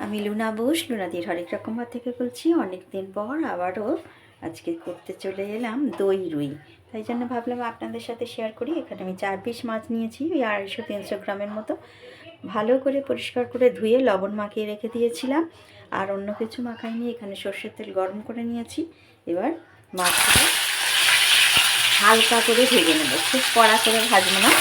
আমি লুনা বোস, লুনাদির হরেক রকম ঘর থেকে বলছি। অনেক দিন পর আবারও আজকে করতে চলে এলাম দই রুই। তাই জন্য ভাবলাম আপনাদের সাথে শেয়ার করি। এখানে আমি 4 পিস মাছ নিয়েছি, ওই 250-300 গ্রামের মতো। ভালো করে পরিষ্কার করে ধুয়ে লবণ মাখিয়ে রেখে দিয়েছিলাম। আর অন্য কিছু মাখাইনি, এখানে সর্ষের তেল গরম করে নিয়েছি। এবার মাছগুলো হালকা করে ভেজে নেব, খুব কড়া করে ভাজবো না।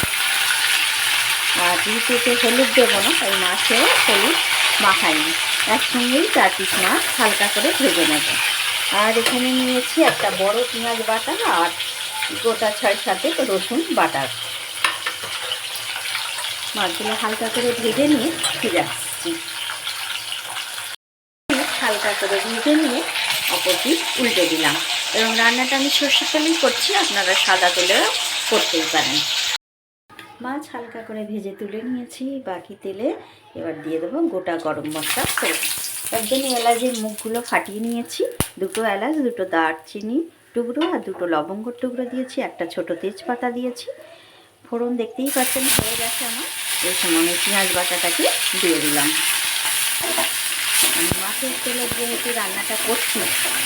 আর যেহেতু হলুদ দেবো না, তাই মাছেও হলুদ মাখাইনি, একসঙ্গেই 4 পিস মাছ হালকা করে ভেজে নেব। আর এখানে নিয়েছি একটা বড় পেঁয়াজ বাটা আর গোটা 6-7 রসুন বাটা। মাছগুলো হালকা করে ভেজে নিয়ে ফিরে আসছি। হালকা করে ভেজে নিয়ে অপর পিঠ উল্টে দিলাম। এবং রান্নাটা আমি সর্ষের তেলেই করছি, আপনারা সাদা তেলেও করতেই পারেন। মাছ হালকা করে ভেজে তুলে নিয়েছি, বাকি তেলে এবার দিয়ে দেবো গোটা গরম মশলা ফোড়ন। তার জন্য এলাচের মুখগুলো ফাটিয়ে নিয়েছি, 2টো এলাচ, 2টো দারচিনি টুকরো আর 2টো লবঙ্গর টুকরো দিয়েছি, একটা ছোট তেজপাতা দিয়েছি। ফোড়ন দেখতেই পাচ্ছেন হয়ে গেছে আমার। এই সময় আমি পেঁয়াজ বাটাটাকে দিয়ে দিলাম। আমি মাছের তেলে যেহেতু রান্নাটা করছি,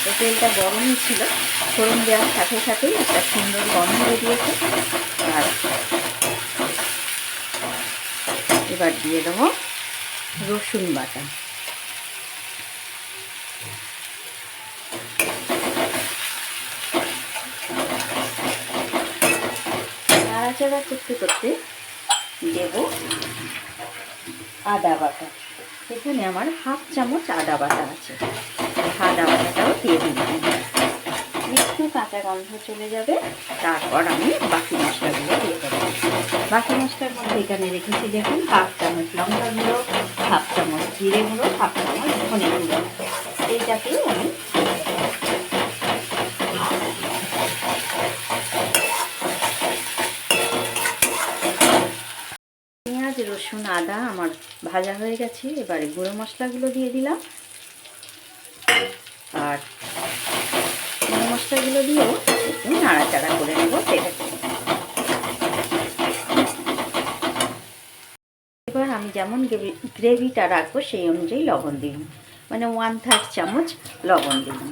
তো তেলটা গরমই ছিল। ফোড়ন দেওয়ার সাথে সাথেই একটা সুন্দর গন্ধ হয়ে দিয়েছে। আর এবার দিয়ে দেবো রসুন বাটা। নাড়াচাড়া করতে করতে দেব আদা বাটা। এখানে আমার 1/2 চামচ আদা বাটা আছে, আদা বাটাটাও দিয়ে দিলাম। একটু কাঁচা গন্ধ চলে যাবে, তারপর আমি বাকি মশলাগুলো দিয়ে দেবো। বাকি মশলার মধ্যে এখানে রেখেছি দেখুন 1/2 চামচ লঙ্কা গুঁড়ো, 1/2 চামচ জিরে গুঁড়ো, 1/2 চামচ ধনে গুঁড়ো। এইটাকেই আমি পেঁয়াজ রসুন আদা আমার ভাজা হয়ে গেছে। এবারে গুঁড়ো মশলাগুলো দিয়ে দিলাম। আর গুঁড়ো মশলাগুলো দিয়েও একটু নাড়াচাড়া করে নেব তেলেতে। এবার আমি যেমন গ্রেভিটা রাখবো সেই অনুযায়ী লবণ দিলাম, মানে 1/3 চামচ লবণ দিলাম।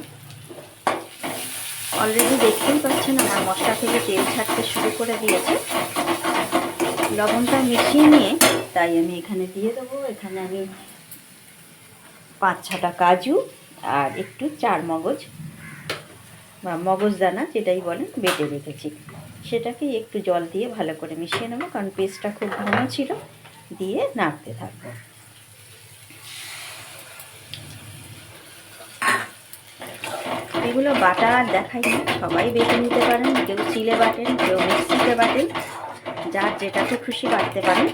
অলরেডি দেখতেই পাচ্ছেন আমার মশলা থেকে তেল ছাড়তে শুরু করে দিয়েছে। লবণটা মিশিয়ে নিয়ে তাই আমি এখানে দিয়ে দেবো। এখানে আমি 5-6টা কাজু আর একটু 4 মগজ বা মগজদানা যেটাই বলেন বেটে রেখেছি, সেটাকে একটু জল দিয়ে ভালো করে মিশিয়ে নেবো, কারণ পেস্টটা খুব ঘন ছিল। দিয়ে নাড়তে থাকবো। এগুলো বাটা আর দেখাই না, সবাই বেটে নিতে পারেন, কেউ শিলে বাটেন, কেউ মিক্সিতে বাটেন, যার যেটাতে খুশি বাটতে পারেন।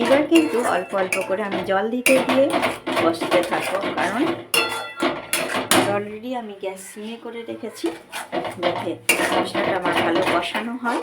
এবার কিন্তু অল্প অল্প করে আমি জল দিতে দিয়ে কষতে থাকবো, কারণ অলরেডি আমি গ্যাস সিমে করে রেখেছি, যাতে মশলাটা আমার ভালো কষানো হয়।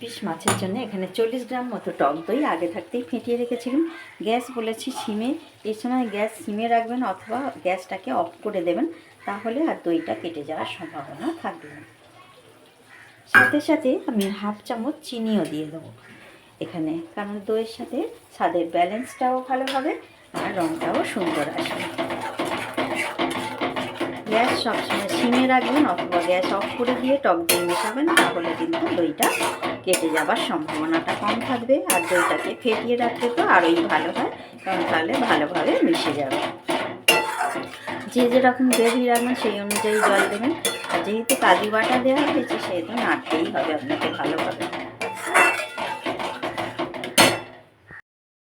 পিস মাছের জন্য এখানে 40 গ্রাম মতো টক দই আগে থাকতেই ফেটিয়ে রেখেছিলাম। গ্যাস বলেছি সিমে, এই সময় গ্যাস সিমে রাখবেন অথবা গ্যাসটাকে অফ করে দেবেন, তাহলে আর দইটা কেটে যাওয়ার সম্ভাবনা থাকবে না। সাথে সাথে আমি 1/2 চামচ চিনিও দিয়ে দেবো এখানে, কারণ দইয়ের সাথে স্বাদের ব্যালেন্সটাও ভালো হবে আর রঙটাও সুন্দর আসবে। গ্যাস সবসময় সিমে রাখবেন অথবা গ্যাস অফ করে দিয়ে টক দই মেশাবেন, তাহলে কিন্তু দইটা কেটে যাবার সম্ভাবনাটা কম থাকবে। আর দইটাকে ফেটিয়ে রাখলে তো আরোই ভালো হয়, কারণ তাহলে ভালোভাবে মিশে যাবে। যে যেরকম গ্রেভি রাখবেন সেই অনুযায়ী জল দেবেন। আর যেহেতু কাজু বাটা দেওয়া হয়েছে, সেহেতু নাড়তেই হবে আপনাকে ভালোভাবে।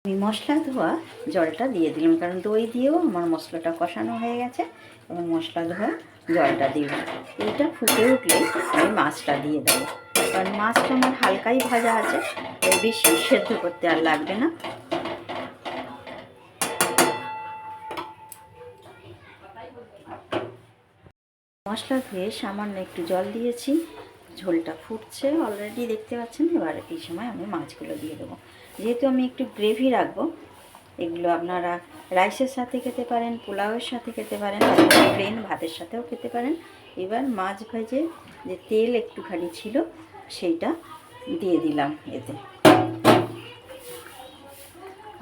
আমি মশলা ধোয়া জলটা দিয়ে দিলাম, কারণ দই দিয়েও আমার মশলাটা কষানো হয়ে গেছে। এবং মশলা ধোয়া জলটা দিলাম। এইটা ফুটে উঠলে আমি মাছটা দিয়ে দেবো, কারণ মাছটা আমার হালকাই ভাজা আছে, বেশি সেদ্ধ করতে আর লাগবে না। মশলা ধুয়ে সামান্য একটু জল দিয়েছি, ঝোলটা ফুটছে অলরেডি দেখতে পাচ্ছেন। এবার এই সময় আমি মাছগুলো দিয়ে দেবো। যেহেতু আমি একটু গ্রেভি রাখবো, এগুলো আপনারা রাইসের সাথে খেতে পারেন, পোলাওয়ের সাথে খেতে পারেন, প্লেন ভাতের সাথেও খেতে পারেন। এবার মাছ ভেজে যে তেল একটুখানি ছিল সেইটা দিয়ে দিলাম এতে,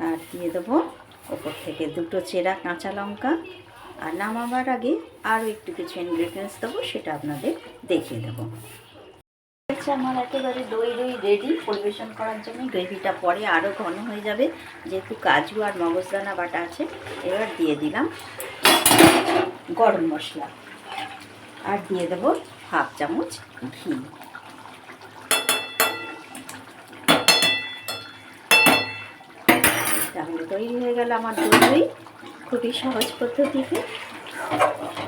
আর দিয়ে দেবো ওপর থেকে 2টো চেরা কাঁচা লঙ্কা। আর নামাবার আগে আরও একটু কিছু ইনগ্রিডিয়েন্টস দেবো, সেটা আপনাদের দেখিয়ে দেবো। আমার একেবারে দই রেডি পরিবেশন করার জন্য। গ্রেভিটা পরে আরও ঘন হয়ে যাবে যেহেতু কাজু আর মগজদানা বাটা আছে। এবার দিয়ে দিলাম গরম মশলা, আর দিয়ে দেবো 1/2 চামচ ঘি। তাহলে তৈরি হয়ে গেল আমার দই। খুবই সহজ পদ্ধতিতে।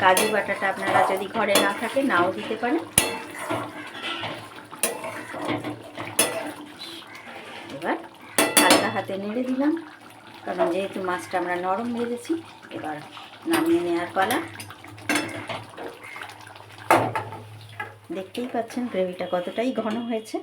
কাজু বাটাটা আপনারা যদি ঘরে না থাকে নাও দিতে পারেন। এবার হালকা হাতে নেড়ে দিলাম, কারণ যেহেতু মাছটা আমরা নরম ভেজেছি। এবার নামিয়ে নেওয়ার পালা। দেখতেই পাচ্ছেন গ্রেভিটা কতটাই ঘন হয়েছে।